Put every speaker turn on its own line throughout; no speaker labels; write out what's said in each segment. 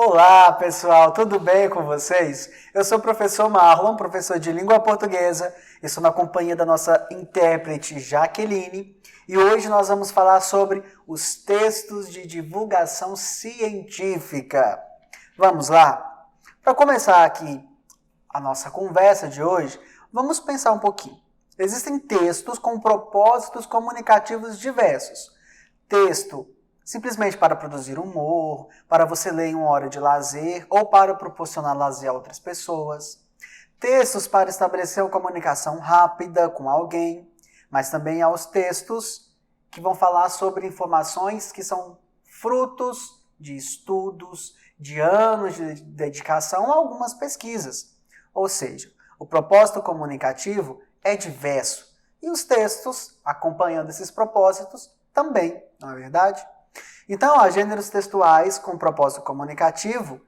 Olá, pessoal, tudo bem com vocês? Eu sou o professor Marlon, professor de língua portuguesa, estou na companhia da nossa intérprete Jaqueline e hoje nós vamos falar sobre os textos de divulgação científica. Vamos lá? Para começar aqui a nossa conversa de hoje, vamos pensar um pouquinho. Existem textos com propósitos comunicativos diversos. Texto simplesmente para produzir humor, para você ler em uma hora de lazer ou para proporcionar lazer a outras pessoas. Textos para estabelecer uma comunicação rápida com alguém, mas também há os textos que vão falar sobre informações que são frutos de estudos, de anos de dedicação a algumas pesquisas. Ou seja, o propósito comunicativo é diverso e os textos, acompanhando esses propósitos, também, não é verdade? Então, há gêneros textuais com propósito comunicativo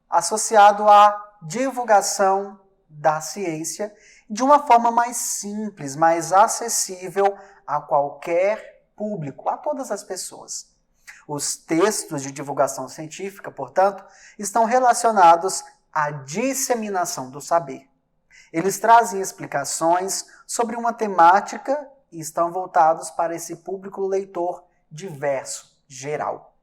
associado à divulgação da ciência de uma forma mais simples, mais acessível a qualquer público, a todas as pessoas. Os textos de divulgação científica, portanto, estão relacionados à disseminação do saber. Eles trazem explicações sobre uma temática e estão voltados para esse público leitor diverso, geral.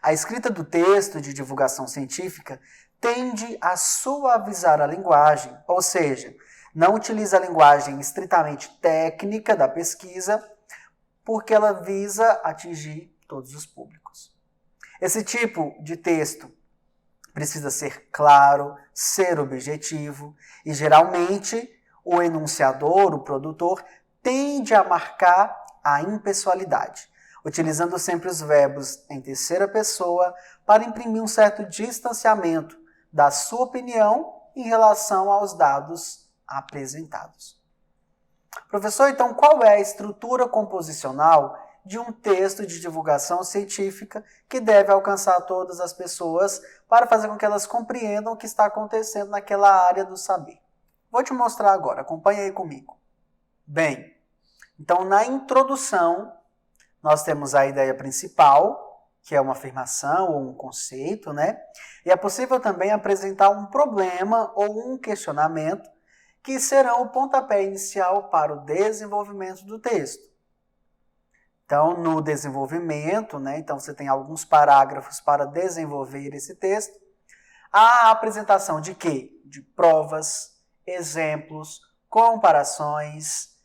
A escrita do texto de divulgação científica tende a suavizar a linguagem, ou seja, não utiliza a linguagem estritamente técnica da pesquisa, porque ela visa atingir todos os públicos. Esse tipo de texto precisa ser claro, ser objetivo e, geralmente, o enunciador, o produtor, tende a marcar a impessoalidade, utilizando sempre os verbos em terceira pessoa para imprimir um certo distanciamento da sua opinião em relação aos dados apresentados. Professor, então, qual é a estrutura composicional de um texto de divulgação científica que deve alcançar todas as pessoas para fazer com que elas compreendam o que está acontecendo naquela área do saber? Vou te mostrar agora, acompanha aí comigo. Bem, então na introdução nós temos a ideia principal, que é uma afirmação ou um conceito, né? E é possível também apresentar um problema ou um questionamento que serão o pontapé inicial para o desenvolvimento do texto. Então, no desenvolvimento, né? Então você tem alguns parágrafos para desenvolver esse texto. A apresentação de quê? De provas, exemplos, comparações,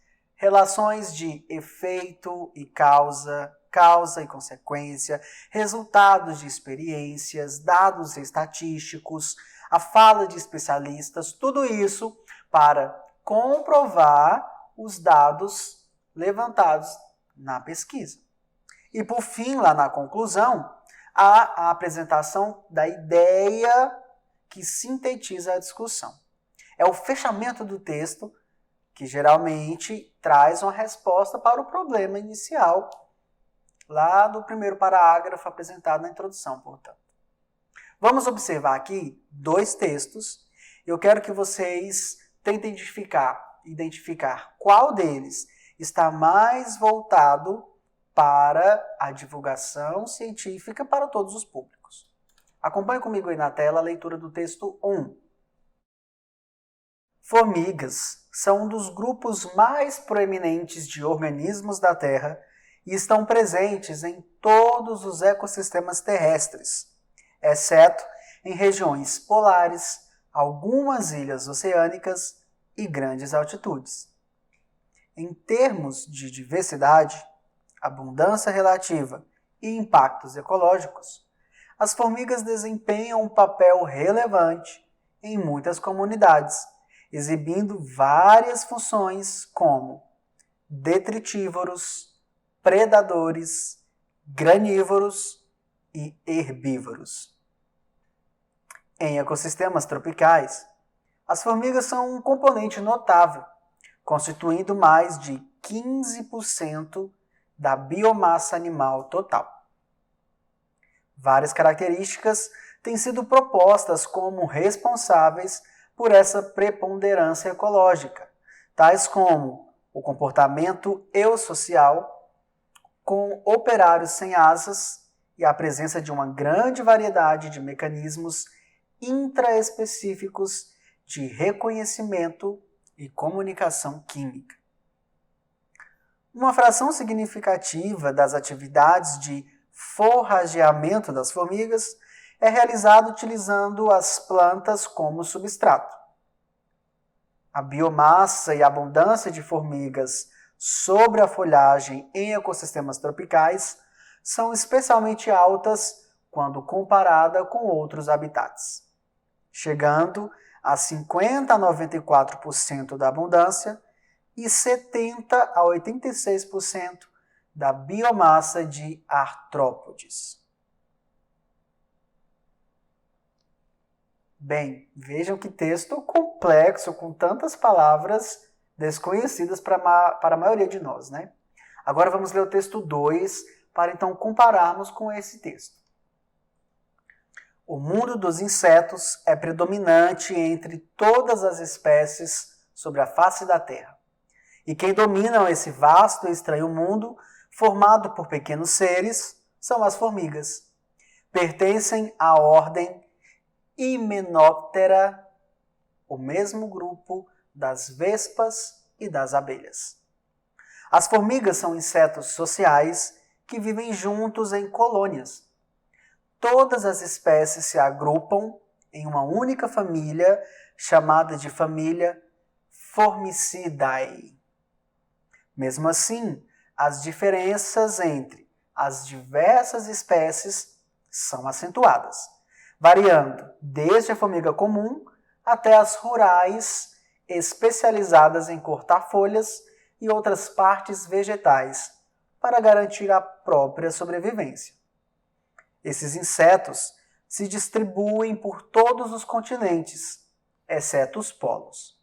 relações de efeito e causa, causa e consequência, resultados de experiências, dados estatísticos, a fala de especialistas, tudo isso para comprovar os dados levantados na pesquisa. E por fim, lá na conclusão, há a apresentação da ideia que sintetiza a discussão. É o fechamento do texto que geralmente traz uma resposta para o problema inicial, lá do primeiro parágrafo apresentado na introdução, portanto. Vamos observar aqui dois textos. Eu quero que vocês tentem identificar qual deles está mais voltado para a divulgação científica para todos os públicos. Acompanhe comigo aí na tela a leitura do texto 1. Formigas são um dos grupos mais proeminentes de organismos da Terra e estão presentes em todos os ecossistemas terrestres, exceto em regiões polares, algumas ilhas oceânicas e grandes altitudes. Em termos de diversidade, abundância relativa e impactos ecológicos, as formigas desempenham um papel relevante em muitas comunidades, exibindo várias funções como detritívoros, predadores, granívoros e herbívoros. Em ecossistemas tropicais, as formigas são um componente notável, constituindo mais de 15% da biomassa animal total. Várias características têm sido propostas como responsáveis por essa preponderância ecológica, tais como o comportamento eusocial, com operários sem asas e a presença de uma grande variedade de mecanismos intraespecíficos de reconhecimento e comunicação química. Uma fração significativa das atividades de forrageamento das formigas é realizada utilizando as plantas como substrato. A biomassa e a abundância de formigas sobre a folhagem em ecossistemas tropicais são especialmente altas quando comparada com outros habitats, chegando a 50% a 94% da abundância e 70% a 86% da biomassa de artrópodes. Bem, vejam que texto complexo, com tantas palavras desconhecidas para a maioria de nós, né? Agora vamos ler o texto 2 para então compararmos com esse texto. O mundo dos insetos é predominante entre todas as espécies sobre a face da Terra. E quem domina esse vasto e estranho mundo, formado por pequenos seres, são as formigas. Pertencem à ordem Hymenoptera, o mesmo grupo das vespas e das abelhas. As formigas são insetos sociais que vivem juntos em colônias. Todas as espécies se agrupam em uma única família, chamada de família Formicidae. Mesmo assim, as diferenças entre as diversas espécies são acentuadas, variando desde a formiga comum até as rurais, especializadas em cortar folhas e outras partes vegetais para garantir a própria sobrevivência. Esses insetos se distribuem por todos os continentes, exceto os polos.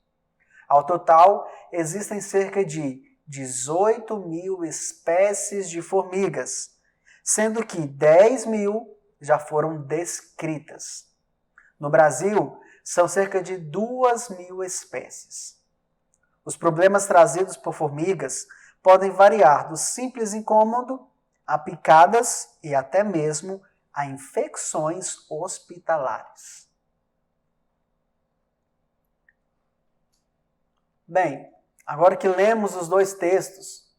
Ao total, existem cerca de 18.000 espécies de formigas, sendo que 10.000 já foram descritas. No Brasil, são cerca de 2.000 espécies. Os problemas trazidos por formigas podem variar do simples incômodo a picadas e até mesmo a infecções hospitalares. Bem, agora que lemos os dois textos,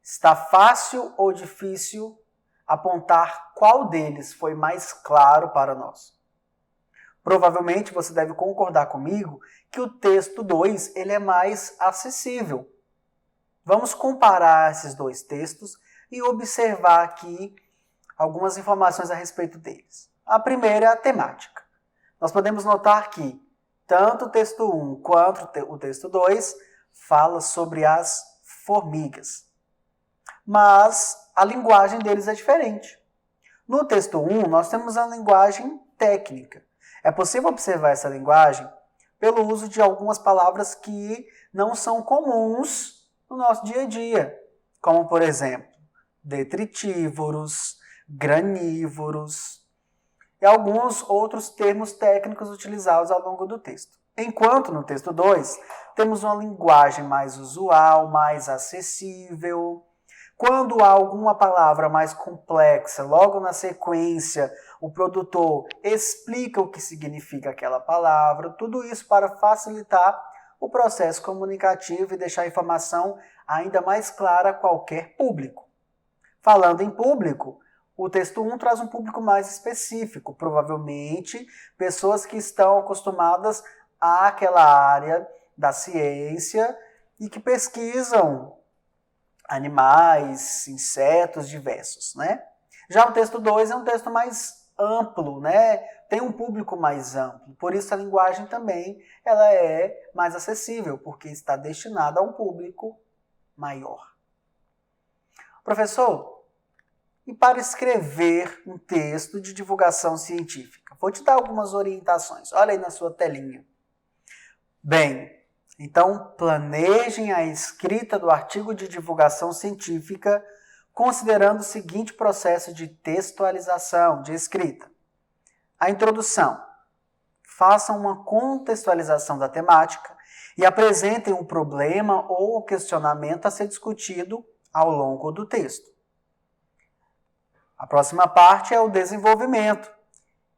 está fácil ou difícil apontar qual deles foi mais claro para nós? Provavelmente você deve concordar comigo que o texto 2 ele é mais acessível. Vamos comparar esses dois textos e observar aqui algumas informações a respeito deles. A primeira é a temática. Nós podemos notar que tanto o texto 1 quanto o texto 2 fala sobre as formigas. Mas a linguagem deles é diferente. No texto 1, nós temos a linguagem técnica. É possível observar essa linguagem pelo uso de algumas palavras que não são comuns no nosso dia a dia, como, por exemplo, detritívoros, granívoros e alguns outros termos técnicos utilizados ao longo do texto. Enquanto no texto 2, temos uma linguagem mais usual, mais acessível. Quando há alguma palavra mais complexa, logo na sequência, o produtor explica o que significa aquela palavra, tudo isso para facilitar o processo comunicativo e deixar a informação ainda mais clara a qualquer público. Falando em público, o texto 1 traz um público mais específico, provavelmente pessoas que estão acostumadas àquela área da ciência e que pesquisam animais, insetos diversos, né? Já o texto 2 é um texto mais amplo, né? Tem um público mais amplo, por isso a linguagem também ela é mais acessível, porque está destinada a um público maior. Professor, e para escrever um texto de divulgação científica? Vou te dar algumas orientações, olha aí na sua telinha. Bem, então, planejem a escrita do artigo de divulgação científica considerando o seguinte processo de textualização, de escrita. A introdução. Façam uma contextualização da temática e apresentem um problema ou questionamento a ser discutido ao longo do texto. A próxima parte é o desenvolvimento,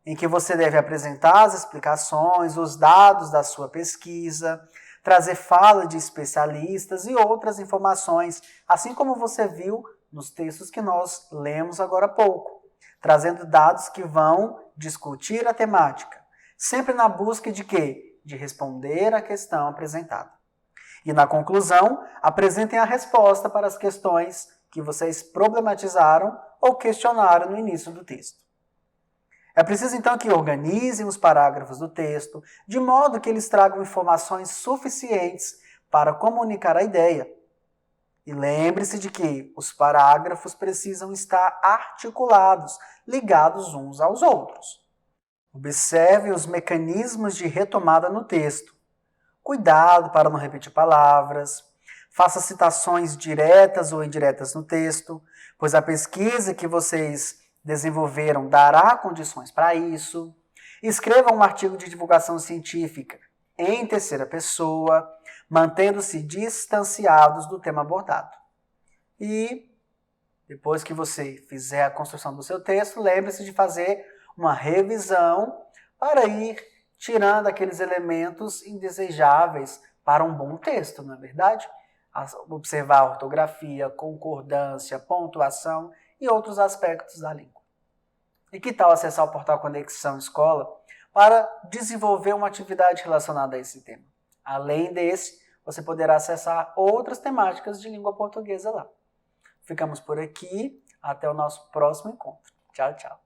em que você deve apresentar as explicações, os dados da sua pesquisa, trazer fala de especialistas e outras informações, assim como você viu nos textos que nós lemos agora há pouco, trazendo dados que vão discutir a temática, sempre na busca de quê? De responder a questão apresentada. E na conclusão, apresentem a resposta para as questões que vocês problematizaram ou questionaram no início do texto. É preciso então que organizem os parágrafos do texto de modo que eles tragam informações suficientes para comunicar a ideia. E lembre-se de que os parágrafos precisam estar articulados, ligados uns aos outros. Observe os mecanismos de retomada no texto. Cuidado para não repetir palavras. Faça citações diretas ou indiretas no texto, pois a pesquisa que vocês desenvolveram dará condições para isso. Escreva um artigo de divulgação científica em terceira pessoa, mantendo-se distanciados do tema abordado. E, depois que você fizer a construção do seu texto, lembre-se de fazer uma revisão para ir tirando aqueles elementos indesejáveis para um bom texto, não é verdade? Observar a ortografia, concordância, pontuação e outros aspectos da língua. E que tal acessar o portal Conexão Escola para desenvolver uma atividade relacionada a esse tema? Além desse, você poderá acessar outras temáticas de língua portuguesa lá. Ficamos por aqui, até o nosso próximo encontro. Tchau, tchau.